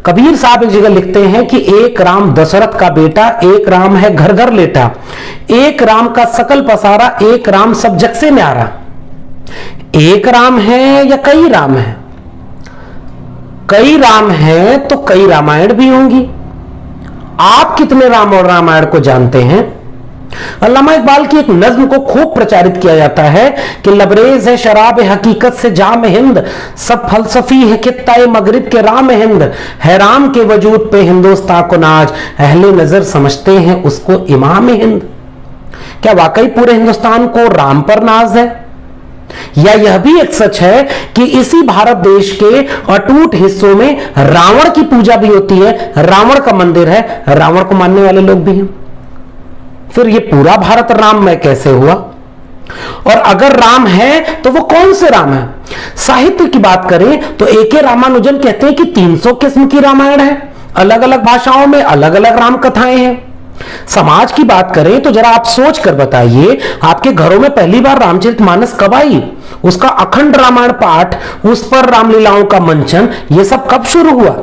कबीर साहब एक जगह लिखते हैं कि एक राम दशरथ का बेटा, एक राम है घर घर लेटा, एक राम का सकल पसारा, एक राम सब जग से न्यारा। एक राम है या कई राम है? कई राम है तो कई रामायण भी होंगी। आप कितने राम और रामायण को जानते हैं? अल्लामा इकबाल की एक नज्म को खूब प्रचारित किया जाता है कि लबरेज है शराब हकीकत से जाम हिंद, सब फलसफी है खित्ता मगरिब के राम हिंद, है राम के वजूद पे हिंदुस्तान को नाज, अहले नजर समझते हैं उसको इमाम हिंद। क्या वाकई पूरे हिंदुस्तान को राम पर नाज है? या यह भी एक सच है कि इसी भारत देश के अटूट हिस्सों में रावण की पूजा भी होती है, रावण का मंदिर है, रावण को मानने वाले लोग भी हैं। फिर ये पूरा भारत राममय कैसे हुआ? और अगर राम है तो वो कौन से राम है? साहित्य की बात करें तो ए.के. रामानुजन कहते हैं कि 300 किस्म की रामायण है, अलग अलग भाषाओं में अलग अलग राम कथाएं हैं। समाज की बात करें तो जरा आप सोच कर बताइए, आपके घरों में पहली बार रामचरितमानस कब आई? उसका अखंड रामायण पाठ, उस पर रामलीलाओं का मंचन, यह सब कब शुरू हुआ?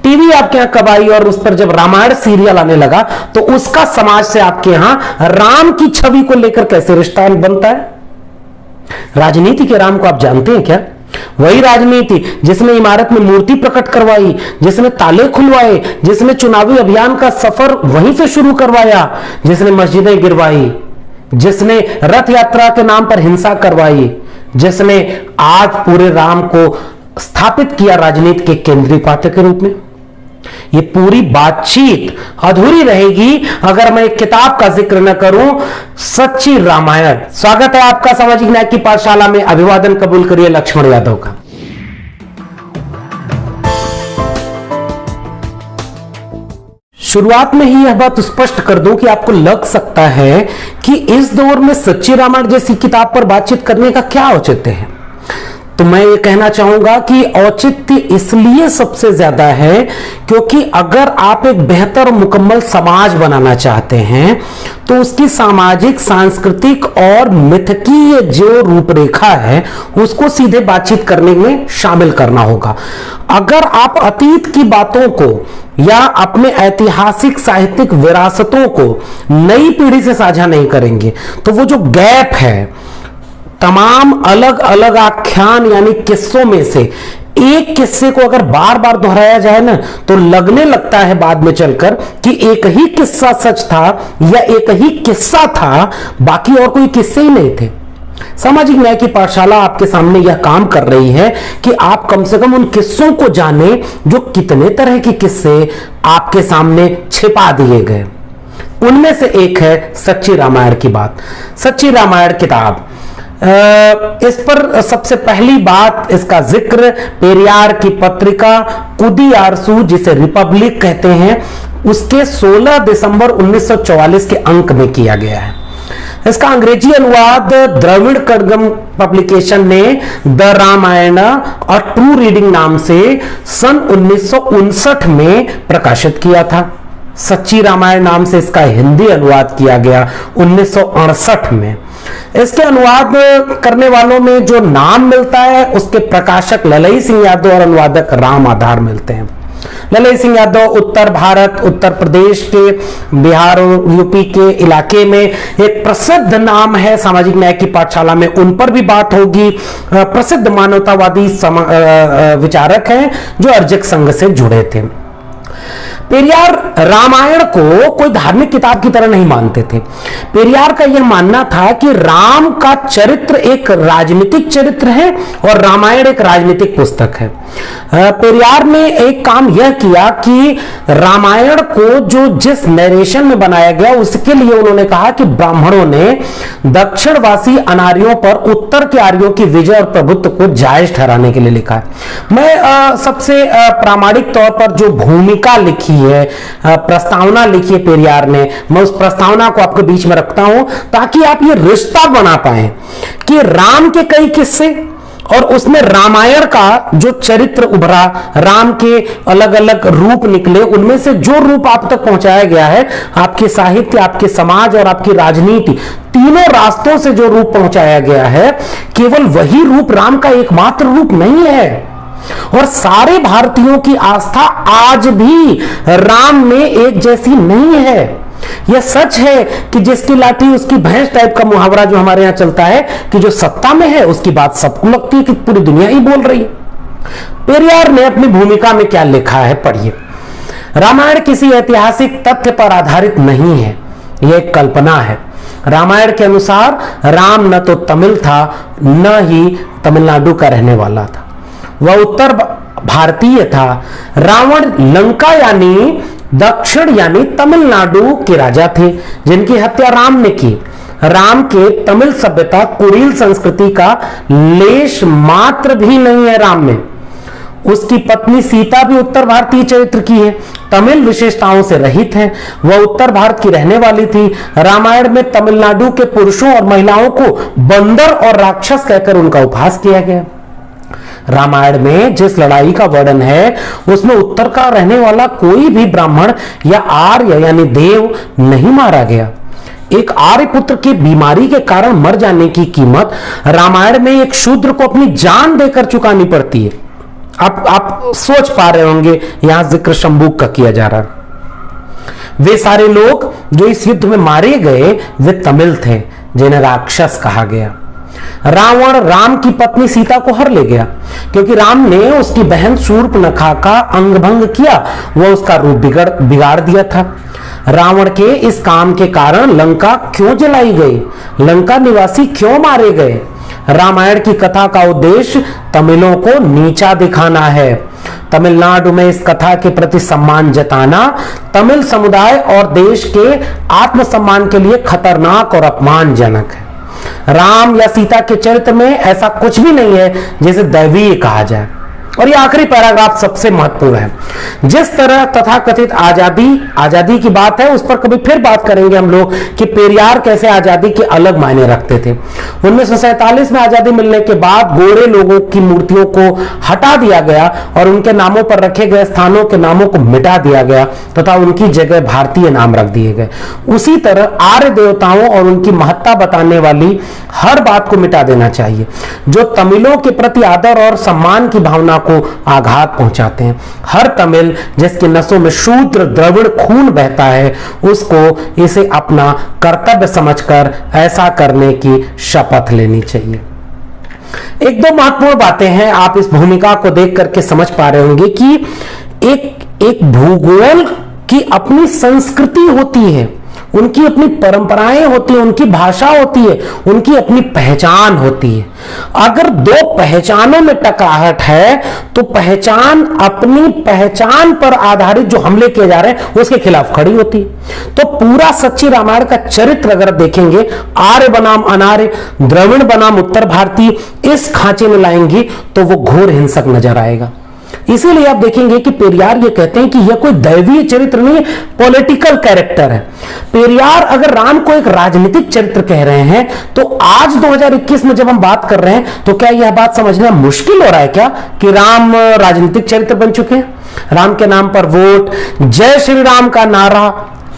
टीवी आपके यहां कब आई? और उस पर जब रामायण सीरियल आने लगा तो उसका समाज से आपके यहां राम की छवि को लेकर कैसे रिश्ता बनता है? राजनीति के राम को आप जानते हैं क्या? वही राजनीति जिसने इमारत में मूर्ति प्रकट करवाई, जिसने ताले खुलवाए, जिसने चुनावी अभियान का सफर वहीं से शुरू करवाया, जिसने मस्जिदें गिरवाई, जिसने रथ यात्रा के नाम पर हिंसा करवाई, जिसने आज पूरे राम को स्थापित किया राजनीति के केंद्रीय पात्र के रूप में। ये पूरी बातचीत अधूरी रहेगी अगर मैं एक किताब का जिक्र न करूं, सच्ची रामायण। स्वागत है आपका सामाजिक न्याय की पाठशाला में। अभिवादन कबूल करिए लक्ष्मण यादव का। शुरुआत में ही यह बात स्पष्ट कर दूं कि आपको लग सकता है कि इस दौर में सच्ची रामायण जैसी किताब पर बातचीत करने का क्या औचित्य है। तो मैं ये कहना चाहूंगा कि औचित्य इसलिए सबसे ज्यादा है क्योंकि अगर आप एक बेहतर मुकम्मल समाज बनाना चाहते हैं तो उसकी सामाजिक, सांस्कृतिक और मिथकीय जो रूपरेखा है उसको सीधे बातचीत करने में शामिल करना होगा। अगर आप अतीत की बातों को या अपने ऐतिहासिक साहित्यिक विरासतों को नई पीढ़ी से साझा नहीं करेंगे तो वो जो गैप है, तमाम अलग अलग आख्यान यानी किस्सों में से एक किस्से को अगर बार बार दोहराया जाए ना तो लगने लगता है बाद में चलकर कि एक ही किस्सा सच था या एक ही किस्सा था, बाकी और कोई किस्से ही नहीं थे। सामाजिक न्याय की पाठशाला आपके सामने यह काम कर रही है कि आप कम से कम उन किस्सों को जाने जो कितने तरह के किस्से आपके सामने छिपा दिए गए। उनमें से एक है सच्ची रामायण की बात। सच्ची रामायण किताब, इस पर सबसे पहली बात, इसका जिक्र पेरियार की पत्रिका कुदी आरसू, जिसे रिपब्लिक कहते हैं, उसके 16 दिसंबर 1944 के अंक में किया गया है। इसका अंग्रेजी अनुवाद द्रविड़ कड़गम पब्लिकेशन ने द रामायण और ट्रू रीडिंग नाम से सन 1959 में प्रकाशित किया था। सच्ची रामायण नाम से इसका हिंदी अनुवाद किया गया 1968 में। इसके अनुवाद करने वालों में जो नाम मिलता है उसके प्रकाशक ललई सिंह यादव और अनुवादक राम आधार मिलते हैं। ललई सिंह यादव उत्तर भारत, उत्तर प्रदेश के, बिहार और यूपी के इलाके में एक प्रसिद्ध नाम है। सामाजिक न्याय की पाठशाला में उन पर भी बात होगी। प्रसिद्ध मानवतावादी विचारक हैं जो अर्जक संघ से जुड़े थे। पेरियार रामायण को कोई धार्मिक किताब की तरह नहीं मानते थे। पेरियार का यह मानना था कि राम का चरित्र एक राजनीतिक चरित्र है और रामायण एक राजनीतिक पुस्तक है। पेरियार ने एक काम यह किया कि रामायण को जो जिस नरेशन में बनाया गया उसके लिए उन्होंने कहा कि ब्राह्मणों ने दक्षिणवासी अनार्यों पर उत्तर के आर्यों की विजय और प्रभुत्व को जायज ठहराने के लिए लिखा है। मैं सबसे प्रामाणिक तौर पर जो भूमिका लिखी है, प्रस्तावना लिखी है पेरियार ने, मैं उस प्रस्तावना को आपके बीच में रखता हूं ताकि आप ये रिश्ता बना पाए कि राम के कई किस्से और उसमें रामायण का जो चरित्र उभरा, राम के अलग अलग रूप निकले, उनमें से जो रूप आप तक पहुंचाया गया है, आपके साहित्य, आपके समाज और आपकी राजनीति, तीनों रास्तों से जो रूप पहुंचाया गया है, केवल वही रूप राम का एकमात्र रूप नहीं है। और सारे भारतीयों की आस्था आज भी राम में एक जैसी नहीं है। यह सच है कि जिसकी लाठी उसकी भैंस टाइप का मुहावरा जो हमारे यहां चलता है कि जो सत्ता में है उसकी बात सबको लगती है कि पूरी दुनिया ही बोल रही है। पेरियार ने अपनी भूमिका में क्या लिखा है पढ़िए। रामायण किसी ऐतिहासिक तथ्य पर आधारित नहीं है, यह एक कल्पना है। रामायण के अनुसार राम न तो तमिल था न ही तमिलनाडु का रहने वाला था, वह उत्तर भारतीय था। रावण लंका यानी दक्षिण यानी तमिलनाडु के राजा थे जिनकी हत्या राम ने की। राम के तमिल सभ्यता कुड़िल संस्कृति का लेश मात्र भी नहीं है राम में। उसकी पत्नी सीता भी उत्तर भारतीय चरित्र की है, तमिल विशेषताओं से रहित है, वह उत्तर भारत की रहने वाली थी। रामायण में तमिलनाडु के पुरुषों और महिलाओं को बंदर और राक्षस कहकर उनका उपहास किया गया। रामायण में जिस लड़ाई का वर्णन है उसमें उत्तर का रहने वाला कोई भी ब्राह्मण या आर्य यानी देव नहीं मारा गया। एक आर्य पुत्र की बीमारी के कारण मर जाने की कीमत रामायण में एक शूद्र को अपनी जान देकर चुकानी पड़ती है। आप सोच पा रहे होंगे यहां जिक्र शंबुक का किया जा रहा है। वे सारे लोग जो इस युद्ध में मारे गए वे तमिल थे जिन्हें राक्षस कहा गया। रावण राम की पत्नी सीता को हर ले गया क्योंकि राम ने उसकी बहन शूर्पणखा का अंगभंग किया, वह उसका रूप बिगाड़ दिया था। रावण के इस काम के कारण लंका क्यों जलाई गई, लंका निवासी क्यों मारे गए? रामायण की कथा का उद्देश्य तमिलों को नीचा दिखाना है। तमिलनाडु में इस कथा के प्रति सम्मान जताना तमिल समुदाय और देश के आत्मसम्मान के लिए खतरनाक और अपमानजनक है। राम या सीता के चरित्र में ऐसा कुछ भी नहीं है जिसे दैवीय कहा जाए। और ये आखिरी पैराग्राफ सबसे महत्वपूर्ण है। जिस तरह तथाकथित आजादी की बात है उस पर कभी फिर बात करेंगे हम लोग कि पेरियार कैसे आजादी के अलग मायने रखते थे। 1947 में आजादी मिलने के बाद गोरे लोगों की मूर्तियों को हटा दिया गया और उनके नामों पर रखे गए स्थानों के नामों को मिटा दिया गया तथा उनकी जगह भारतीय नाम रख दिए गए। उसी तरह आर्य देवताओं और उनकी महत्ता बताने वाली हर बात को मिटा देना चाहिए जो तमिलों के प्रति आदर और सम्मान की भावना को आघात पहुंचाते हैं। हर तमिल जिसकी नसों में शूद्र द्रविड़ खून बहता है उसको इसे अपना कर्तव्य समझकर ऐसा करने की शपथ लेनी चाहिए। एक दो महत्वपूर्ण बातें हैं, आप इस भूमिका को देख करके समझ पा रहे होंगे कि एक भूगोल की अपनी संस्कृति होती है, उनकी अपनी परंपराएं होती है, उनकी भाषा होती है, उनकी अपनी पहचान होती है। अगर दो पहचानों में टकराहट है तो पहचान अपनी पहचान पर आधारित जो हमले किए जा रहे हैं उसके खिलाफ खड़ी होती है। तो पूरा सच्ची रामायण का चरित्र अगर देखेंगे, आर्य बनाम अनार्य, द्रविड़ बनाम उत्तर भारतीय इस खांचे में लाएंगे तो वो घोर हिंसक नजर आएगा। इसीलिए आप देखेंगे कि पेरियार ये कहते हैं कि यह कोई दैवीय चरित्र नहीं, पॉलिटिकल कैरेक्टर है। पेरियार अगर राम को एक राजनीतिक चरित्र कह रहे हैं तो आज 2021 में जब हम बात कर रहे हैं तो क्या यह बात समझना मुश्किल हो रहा है क्या कि राम राजनीतिक चरित्र बन चुके हैं? राम के नाम पर वोट, जय श्री राम का नारा,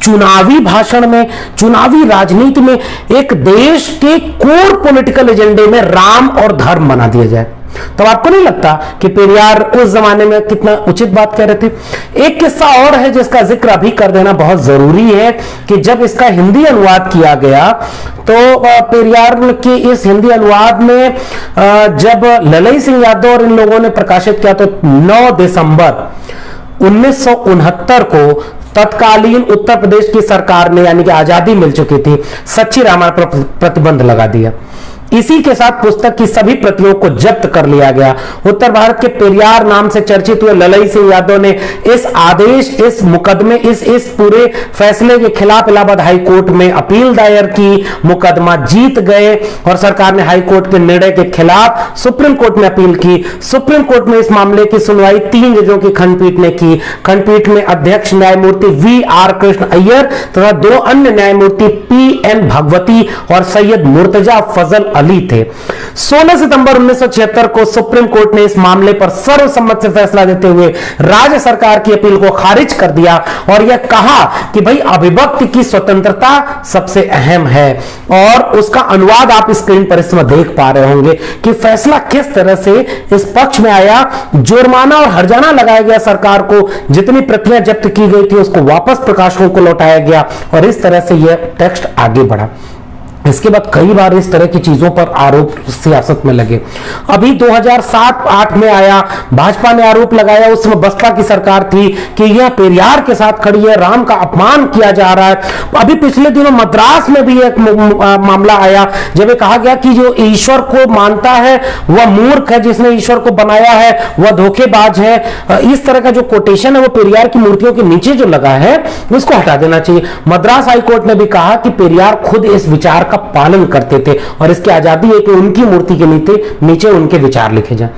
चुनावी भाषण में, चुनावी राजनीति में एक देश के कोर पॉलिटिकल एजेंडे में राम और धर्म बना दिया जाए, तो आपको नहीं लगता कि पेरियार उस जमाने में कितना उचित बात कह रहे थे? एक किस्सा और है जिसका जिक्र अभी कर देना बहुत जरूरी है कि जब इसका हिंदी अनुवाद किया गया तो पेरियार के इस हिंदी अनुवाद में जब ललई सिंह यादव और इन लोगों ने प्रकाशित किया तो 9 दिसंबर 1969 को तत्कालीन उत्तर प्रदेश की सरकार ने, यानी कि आजादी मिल चुकी थी, सच्ची रामायण पर प्रतिबंध लगा दिया। इसी के साथ पुस्तक की सभी प्रतियों को जब्त कर लिया गया। उत्तर भारत के पेरियार नाम से चर्चित हुए ललई सिंह यादव ने इस आदेश, इस मुकदमे, इस पूरे फैसले के खिलाफ इलाहाबाद हाई कोर्ट में अपील दायर की, मुकदमा जीत गए और सरकार ने हाई कोर्ट के निर्णय के खिलाफ सुप्रीम कोर्ट में अपील की। सुप्रीम कोर्ट में इस मामले की सुनवाई 3 जजों की खंडपीठ ने की। खंडपीठ में अध्यक्ष न्यायमूर्ति VR कृष्ण अय्यर तथा 2 अन्य न्यायमूर्ति PN भगवती और सैयद मुर्तजा फजल अली थे। 16 सितंबर 1976 को सुप्रीम कोर्ट ने इस मामले पर सर्वसम्मत से फैसला देते हुए राज्य सरकार की अपील को खारिज कर दिया और यह कहा कि भाई अभिव्यक्ति की स्वतंत्रता सबसे अहम है। और उसका अनुवाद आप स्क्रीन पर इस समय देख पा रहे होंगे कि फैसला किस तरह से इस पक्ष में आया। जुर्माना और हर्जाना लगाया गया सरकार को, जितनी प्रतियां जब्त की गई थी उसको वापस प्रकाशकों को लौटाया गया और इस तरह से यह टेक्स्ट आगे बढ़ा। इसके बाद कई बार इस तरह की चीजों पर आरोप सियासत में लगे। अभी 2007-8 में आया, भाजपा ने आरोप लगाया, उस समय बसपा की सरकार थी कि यह पेरियार के साथ खड़ी है, राम का अपमान किया जा रहा है। अभी पिछले दिनों मद्रास में भी एक मामला आया जब कहा गया कि जो ईश्वर को मानता है वह मूर्ख है, जिसने ईश्वर को बनाया है वह धोखेबाज है। इस तरह का जो कोटेशन है वो पेरियार की मूर्तियों के नीचे जो लगा है उसको हटा देना चाहिए। मद्रास हाईकोर्ट ने भी कहा कि पेरियार खुद इस विचार का पालन करते थे और इसकी आजादी है कि उनकी मूर्ति के नीचे उनके विचार लिखे जाएं।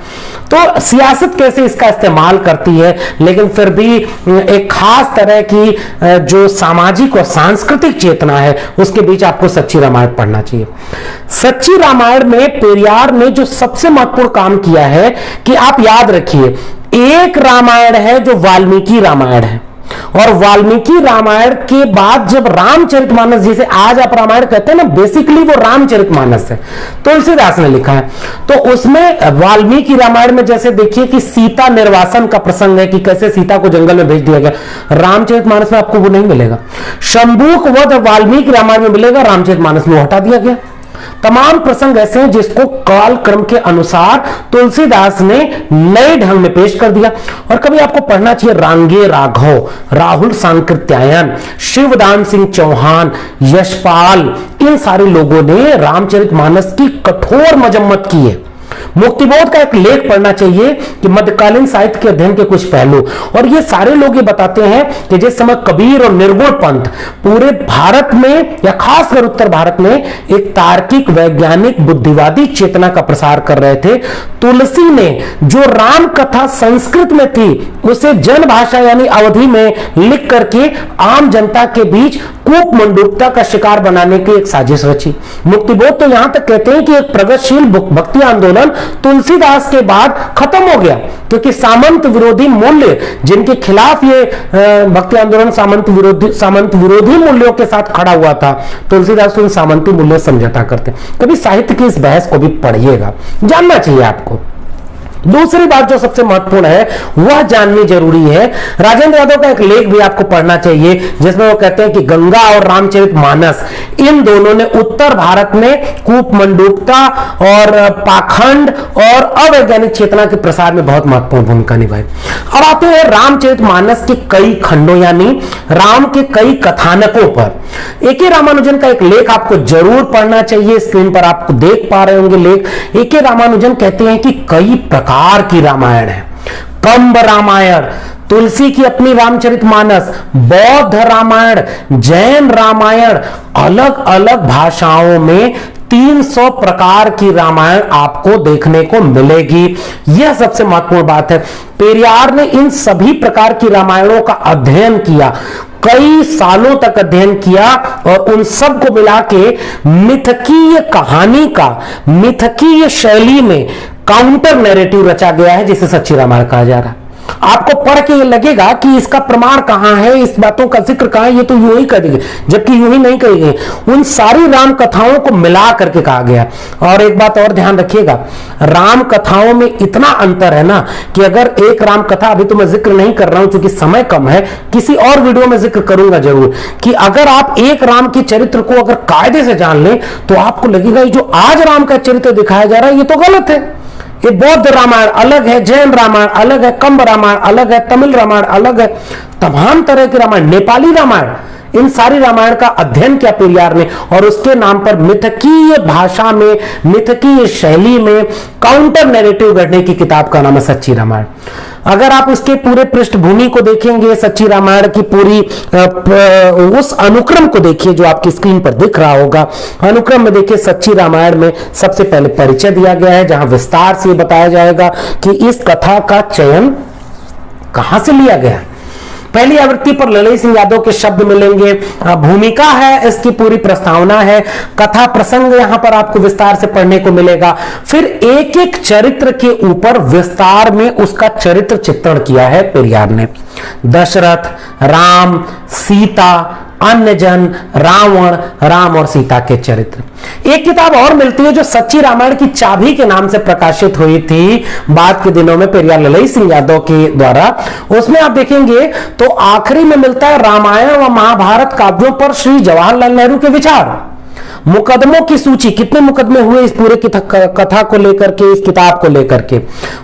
तो सियासत कैसे इसका इस्तेमाल करती है, लेकिन फिर भी एक खास तरह की जो सामाजिक और सांस्कृतिक चेतना है उसके बीच आपको सच्ची रामायण पढ़ना चाहिए। सच्ची रामायण में पेरियार ने जो सबसे महत्वपूर्ण काम किया है कि आप याद रखिए, एक रामायण है जो वाल्मीकि रामायण है और वाल्मीकि रामायण के बाद जब रामचरितमानस, जिसे आज आप रामायण कहते हैं ना, बेसिकली वो रामचरितमानस है, तुलसीदास ने लिखा है। तो उसमें वाल्मीकि रामायण में जैसे देखिए कि सीता निर्वासन का प्रसंग है कि कैसे सीता को जंगल में भेज दिया गया, रामचरितमानस में आपको वो नहीं मिलेगा। शंभूक वध वाल्मीकि रामायण में मिलेगा, रामचरितमानस में हटा दिया गया। तमाम प्रसंग ऐसे हैं जिसको काल क्रम के अनुसार तुलसीदास ने नए ढंग में पेश कर दिया। और कभी आपको पढ़ना चाहिए रांगे राघव, राहुल सांकृत्यायन, शिवदान सिंह चौहान, यशपाल, इन सारे लोगों ने रामचरितमानस की कठोर मजम्मत की है। मुक्तिबोध का एक लेख पढ़ना चाहिए कि मध्यकालीन साहित्य के अध्ययन के कुछ पहलू, और ये सारे लोग ये बताते हैं कि जिस समय कबीर और निर्गुण पंथ पूरे भारत में या खासकर उत्तर भारत में एक तार्किक वैज्ञानिक बुद्धिवादी चेतना का प्रसार कर रहे थे, तुलसी ने जो राम कथा संस्कृत में थी उसे जन भाषा यानी अवधि में लिख करके आम जनता के बीच कूप मंडूकता का शिकार बनाने की एक साजिश रची। मुक्तिबोध तो यहां तक कहते हैं कि एक प्रगतिशील भक्ति आंदोलन तुलसीदास के बाद खत्म हो गया, क्योंकि सामंत विरोधी मूल्य जिनके खिलाफ ये भक्ति आंदोलन सामंत विरोधी मूल्यों के साथ खड़ा हुआ था, तुलसीदास उन सामंती मूल्य समझौता करते। कभी साहित्य की इस बहस को भी पढ़िएगा, जानना चाहिए आपको। दूसरी बात जो सबसे महत्वपूर्ण है वह जाननी जरूरी है, राजेंद्र यादव का एक लेख भी आपको पढ़ना चाहिए जिसमें वो कहते हैं कि गंगा और रामचरितमानस इन दोनों ने उत्तर भारत में कूप मंडूकता और पाखंड और अवैज्ञानिक चेतना के प्रसार में बहुत महत्वपूर्ण भूमिका निभाई। अब आते हैं रामचरितमानस के कई खंडों यानी राम के कई कथानकों पर। ए के रामानुजन का एक लेख आपको जरूर पढ़ना चाहिए, स्क्रीन पर आपको देख पा रहे होंगे लेख। ए के रामानुजन कहते हैं कि कई प्रकार की रामायण है। कंब रामायण, तुलसी की अपनी रामचरितमानस, बौद्ध रामायण, जैन रामायण, अलग अलग भाषाओं में 300 प्रकार की रामायण आपको देखने को मिलेगी। यह सबसे महत्वपूर्ण बात है। पेरियार ने इन सभी प्रकार की रामायणों का अध्ययन किया, कई सालों तक अध्ययन किया और उन सब को मिला के मिथकीय कहानी का मिथकीय शैली में काउंटर नैरेटिव रचा गया है जिसे सच्ची रामायण कहा जा रहा है। आपको पढ़ के ये लगेगा कि इसका प्रमाण कहां है, इस बातों का जिक्र कहां है, ये तो यूं ही कर देंगे, जबकि यूं ही नहीं कही गई, उन सारी राम कथाओं को मिला करके कहा गया। और एक बात और ध्यान रखिएगा, राम कथाओं में इतना अंतर है ना कि अगर एक राम कथा, अभी तो मैं जिक्र नहीं कर रहा हूं क्योंकि समय कम है, किसी और वीडियो में जिक्र करूंगा जरूर, कि अगर आप एक राम के चरित्र को अगर कायदे से जान लें तो आपको लगेगा जो आज राम का चरित्र दिखाया जा रहा है ये तो गलत है। ये बौद्ध रामायण अलग है, जैन रामायण अलग है, कंब रामायण अलग है, तमिल रामायण अलग है, तमाम तरह के रामायण, नेपाली रामायण, इन सारी रामायण का अध्ययन किया पेरियार ने और उसके नाम पर मिथकीय भाषा में, मिथकीय शैली में काउंटर नैरेटिव गढ़ने की किताब का नाम है सच्ची रामायण। अगर आप उसके पूरे पृष्ठभूमि को देखेंगे, सच्ची रामायण की पूरी उस अनुक्रम को देखिए जो आपकी स्क्रीन पर दिख रहा होगा, अनुक्रम में देखिए सच्ची रामायण में सबसे पहले परिचय दिया गया है जहां विस्तार से बताया जाएगा कि इस कथा का चयन कहां से लिया गया। पहली आवृत्ति पर ललित सिंह यादव के शब्द मिलेंगे, भूमिका है, इसकी पूरी प्रस्तावना है, कथा प्रसंग यहां पर आपको विस्तार से पढ़ने को मिलेगा। फिर एक एक चरित्र के ऊपर विस्तार में उसका चरित्र चित्रण किया है पेरियार ने। दशरथ, राम, सीता, अन्य जन, रावण, राम और सीता के चरित्र। एक किताब और मिलती है जो सच्ची रामायण की चाबी के नाम से प्रकाशित हुई थी बाद के दिनों में पेरियार ललित सिंह यादव के द्वारा। उसमें आप देखेंगे तो आखिरी में मिलता है रामायण व महाभारत काव्यों पर श्री जवाहरलाल नेहरू के विचार। मुकदमों की सूची, कितने मुकदमे हुए इस पूरे कथा को लेकर के, इस किताब को लेकर के,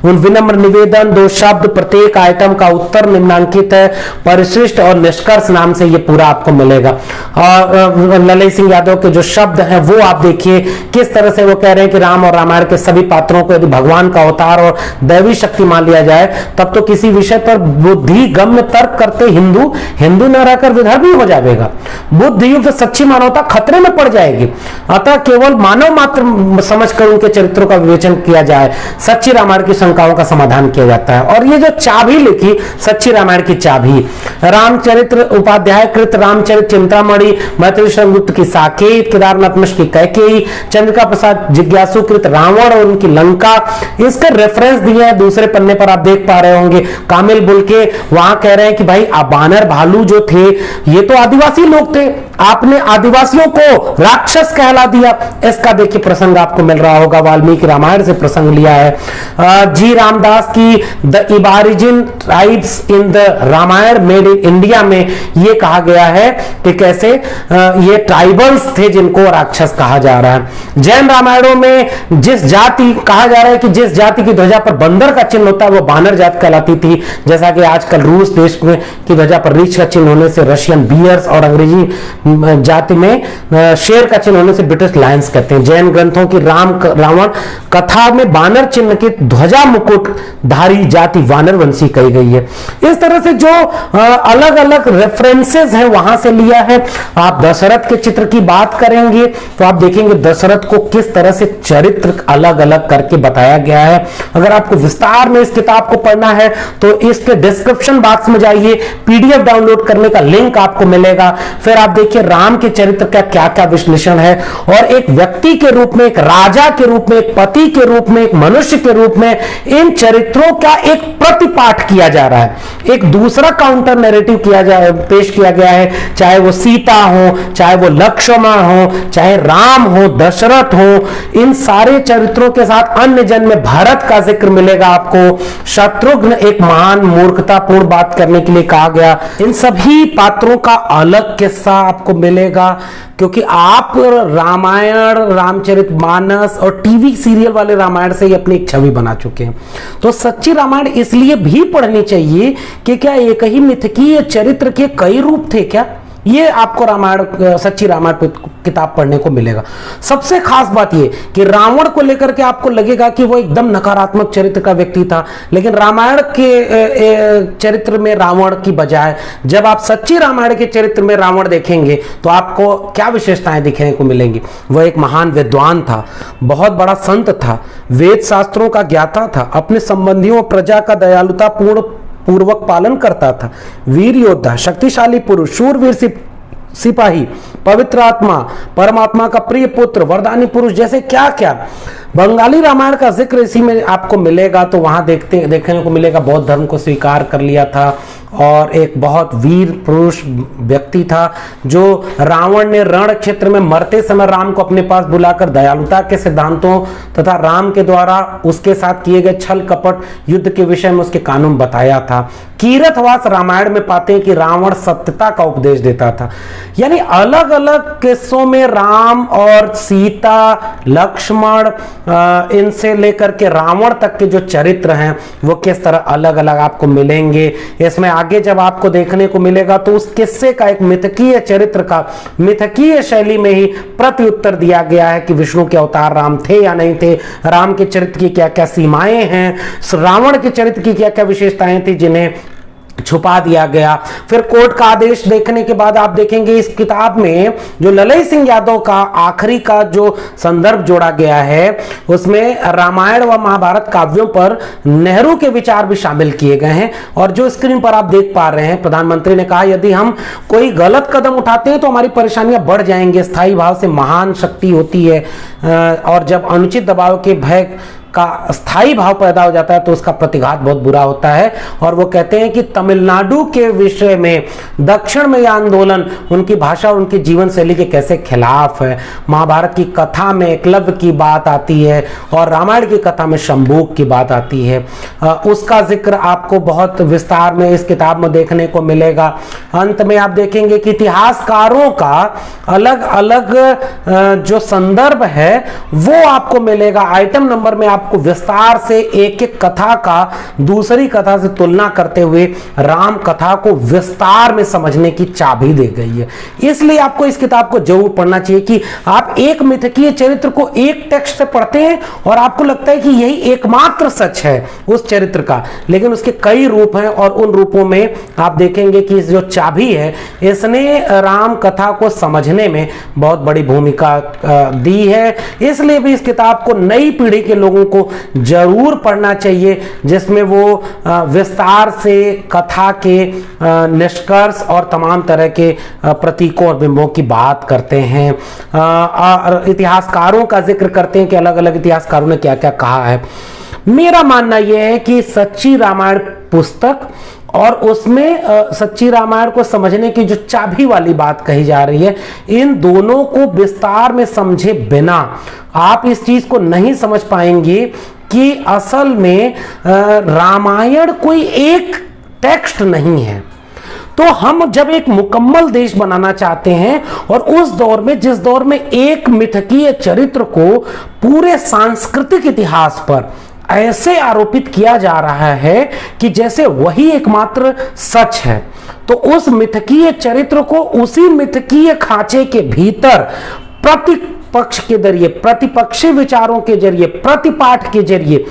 उन विनम्र निवेदन, 2 शब्द, प्रत्येक आइटम का उत्तर निम्नांकित है, परिशिष्ट और निष्कर्ष नाम से ये पूरा आपको मिलेगा। और ललित सिंह यादव के जो शब्द हैं वो आप देखिए किस तरह से वो कह रहे हैं कि राम और रामायण के सभी पात्रों को यदि भगवान का अवतार और दैवी शक्ति मान लिया जाए तब तो किसी विषय पर बुद्धि गम्य तर्क करते हिंदू हिंदू न रहकर विधर्मी हो जाएगा। बुद्ध युक्त सच्ची मानवता खतरे में पड़ जाएगी। अतः केवल मानव मात्र समझकर उनके चरित्रों का विवेचन किया जाए, सच्ची रामायण की शंकाओं का समाधान किया जाता है। और ये जो चाबी लिखी सच्ची रामायण की चाबी, रामचरित्र उपाध्याय कृत रामचरित चिंतामणि, मैथिली शरणगुप्त की साकेत, केदारनाथ मिश्र की कैकेयी, चंद्रिका प्रसाद जिज्ञासु कृत रावण और उनकी लंका, इसके रेफरेंस दिए हैं दूसरे पन्ने पर, आप देख पा रहे होंगे। कामिल बुल के वहां कह रहे हैं कि भाई बानर भालू जो थे ये तो आदिवासी लोग थे, आपने आदिवासियों को राक्षस कहला दिया। इसका देखिए प्रसंग आपको मिल रहा होगा, वाल्मीकि रामायण से प्रसंग लिया है। जी रामदास की the aboriginal tribes in the Ramayana made in India में यह कहा गया है कि कैसे ये ट्राइबल्स थे जिनको राक्षस कहा जा रहा है। जैन रामायणों में जिस जाति कहा जा रहा है कि जिस जाति की ध्वजा पर बंदर का चिन्ह होता है वो बानर जाति कहलाती थी, जैसा कि आजकल रूस देश में की ध्वजा पर रीछ का चिन्ह होने से रशियन बियर्स और अंग्रेजी जाति में शेर का चिन्ह होने से ब्रिटिश लायंस कहते हैं। जैन ग्रंथों की रावण कथा में बानर चिन्ह की ध्वजा मुकुट धारी जाति वानरवंशी कही गई है। इस तरह से जो अलग अलग रेफरेंसेस हैं वहां से लिया है। आप दशरथ के चित्र की बात करेंगे तो आप देखेंगे दशरथ को किस तरह से चरित्र अलग अलग करके बताया गया है। अगर आपको विस्तार में इस किताब को पढ़ना है तो इसके डिस्क्रिप्शन बॉक्स में जाइए, पीडीएफ डाउनलोड करने का लिंक आपको मिलेगा। फिर आप देखिए राम के चरित्र का क्या क्या विश्लेषण है और एक व्यक्ति के रूप में, एक राजा के रूप में, एक पति के रूप में, एक मनुष्य के रूप में इन चरित्रों का एक प्रतिपाठ किया जा रहा है, एक दूसरा काउंटर नैरेटिव पेश किया गया है। चाहे वो सीता हो, चाहे वो लक्ष्मण हो, चाहे राम हो, दशरथ हो, इन सारे चरित्रों के साथ अन्य जन में भरत का जिक्र मिलेगा आपको। शत्रुघ्न एक महान मूर्खतापूर्ण बात करने के लिए कहा गया। इन सभी पात्रों का अलग किस्सा आपको मिलेगा क्योंकि आप रामायण, रामचरितमानस और टीवी सीरियल वाले रामायण से ही अपनी एक छवि बना चुके हैं। तो सच्ची रामायण इसलिए भी पढ़नी चाहिए कि क्या एक ही मिथकीय चरित्र के कई रूप थे क्या, ये आपको रामायण, सच्ची रामायण किताब पढ़ने को मिलेगा। सबसे खास बात ये कि रावण को लेकर के आपको लगेगा कि वो एकदम नकारात्मक चरित्र का व्यक्ति था, लेकिन रामायण के चरित्र में रावण की बजाय जब आप सच्ची रामायण के चरित्र में रावण देखेंगे तो आपको क्या विशेषताएं दिखने को मिलेंगी। वह एक महान विद्वान था, बहुत बड़ा संत था, वेद शास्त्रों का ज्ञाता था, अपने संबंधियों प्रजा का दयालुता पूर्वक पालन करता था, वीर योद्धा, शक्तिशाली पुरुष, शूरवीर सिपाही, पवित्र आत्मा, परमात्मा का प्रिय पुत्र, वरदानी पुरुष, जैसे क्या क्या। बंगाली रामायण का जिक्र इसी में आपको मिलेगा। तो वहां देखने को मिलेगा बौद्ध धर्म को स्वीकार कर लिया था और एक बहुत वीर पुरुष व्यक्ति था जो रावण ने रण क्षेत्र में मरते समय राम को अपने पास बुलाकर दयालुता के सिद्धांतों तथा राम के द्वारा उसके साथ किए गए छल कपट युद्ध के विषय में उसके कानून बताया था। कीरतवास रामायण में पाते हैं कि रावण सत्यता का उपदेश देता था। यानी अलग अलग किस्सों में राम और सीता, लक्ष्मण, इनसे लेकर के रावण तक के जो चरित्र हैं वो किस तरह अलग अलग आपको मिलेंगे। इसमें आगे जब आपको देखने को मिलेगा तो उस किस्से का एक मिथकीय चरित्र का मिथकीय शैली में ही प्रत्युत्तर दिया गया है कि विष्णु के अवतार राम थे या नहीं थे, राम के चरित्र की क्या क्या सीमाएं हैं, रावण के चरित्र की क्या क्या विशेषताएं थी जिन्हें छुपा दिया गया। फिर कोर्ट का आदेश देखने के बाद आप देखेंगे इस किताब में जो ललई सिंह यादव का आखिरी का जो संदर्भ जोड़ा गया है उसमें रामायण व महाभारत काव्यों पर नेहरू के विचार भी शामिल किए गए हैं। और जो स्क्रीन पर आप देख पा रहे हैं, प्रधानमंत्री ने कहा यदि हम कोई गलत कदम उठाते हैं तो हमारी परेशानियां बढ़ जाएंगी। स्थायी भाव से महान शक्ति होती है और जब अनुचित दबाव के भय का स्थायी भाव पैदा हो जाता है तो उसका प्रतिघात बहुत बुरा होता है। और वो कहते हैं कि तमिलनाडु के विषय में दक्षिण में यह आंदोलन उनकी भाषा और उनकी जीवन शैली के कैसे खिलाफ है। महाभारत की कथा में एकलव्य की बात आती है और रामायण की कथा में शंभूक की बात आती है। उसका जिक्र आपको बहुत विस्तार में इस किताब में देखने को मिलेगा। अंत में आप देखेंगे कि इतिहासकारों का अलग अलग जो संदर्भ है वो आपको मिलेगा। आइटम नंबर में आपको विस्तार से एक एक कथा का दूसरी कथा से तुलना करते हुए राम कथा को विस्तार में समझने की चाबी दी गई है। इसलिए आपको इस किताब को जरूर पढ़ना चाहिए कि आप एक मिथकीय चरित्र को एक टेक्स्ट से पढ़ते हैं और आपको लगता है कि यही एकमात्र सच है उस चरित्र का, लेकिन उसके कई रूप हैं और उन रूपों में आप देखेंगे कि जो चाबी है इसने राम कथा को समझने में बहुत बड़ी भूमिका दी है। इसलिए भी इस किताब को नई पीढ़ी के लोगों को जरूर पढ़ना चाहिए, जिसमें वो विस्तार से कथा के निष्कर्ष और तमाम तरह के प्रतीकों और बिंबों की बात करते हैं और इतिहासकारों का जिक्र करते हैं कि अलग अलग इतिहासकारों ने क्या क्या कहा है। मेरा मानना यह है कि सच्ची रामायण पुस्तक और उसमें सच्ची रामायण को समझने की जो चाबी वाली बात कही जा रही है, इन दोनों को विस्तार में समझे बिना आप इस चीज को नहीं समझ पाएंगे कि असल में रामायण कोई एक टेक्स्ट नहीं है। तो हम जब एक मुकम्मल देश बनाना चाहते हैं और उस दौर में जिस दौर में एक मिथकीय चरित्र को पूरे सांस्कृतिक इतिहास पर ऐसे आरोपित किया जा रहा है कि जैसे वही एकमात्र सच है, तो उस मिथकीय चरित्र को उसी मिथकीय खांचे के भीतर प्रतिपक्ष के जरिए, प्रतिपक्षी विचारों के जरिए, प्रतिपाठ के जरिए,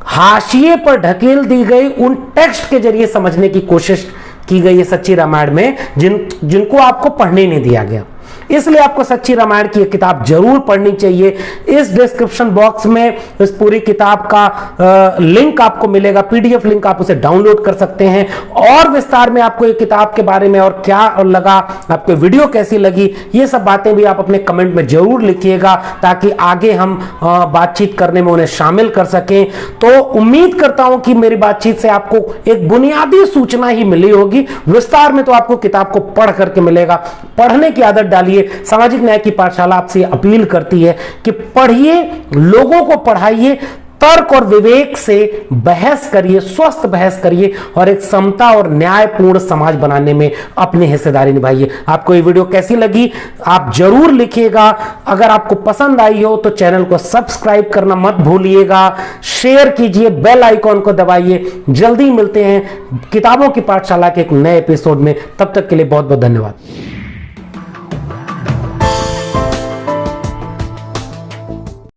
हाशिए पर ढकेल दी गई उन टेक्स्ट के जरिए समझने की कोशिश की गई है सच्ची रामायण में, जिनको आपको पढ़ने नहीं दिया गया। इसलिए आपको सच्ची रामायण की किताब जरूर पढ़नी चाहिए। इस डिस्क्रिप्शन बॉक्स में इस पूरी किताब का लिंक आपको मिलेगा, पीडीएफ लिंक, आप उसे डाउनलोड कर सकते हैं और विस्तार में आपको ये किताब के बारे में और क्या लगा, आपको वीडियो कैसी लगी, ये सब बातें भी आप अपने कमेंट में जरूर लिखिएगा ताकि आगे हम बातचीत करने में उन्हें शामिल कर सकें। तो उम्मीद करता हूं कि मेरी बातचीत से आपको एक बुनियादी सूचना ही मिली होगी। विस्तार में तो आपको किताब को पढ़ करके मिलेगा। पढ़ने की आदत डालिए। सामाजिक न्याय की पाठशाला आपसे अपील करती है कि पढ़िए, लोगों को पढ़ाइए, तर्क और विवेक से बहस करिए, स्वस्थ बहस करिए और एक समता और न्यायपूर्ण समाज बनाने में अपनी हिस्सेदारी निभाइए। आपको ये वीडियो कैसी लगी आप जरूर लिखिएगा। अगर आपको पसंद आई हो तो चैनल को सब्सक्राइब करना मत भूलिएगा, शेयर कीजिए, बेल आइकॉन को दबाइए। जल्दी मिलते हैं किताबों की पाठशाला के एक नए एपिसोड में। तब तक के लिए बहुत बहुत धन्यवाद।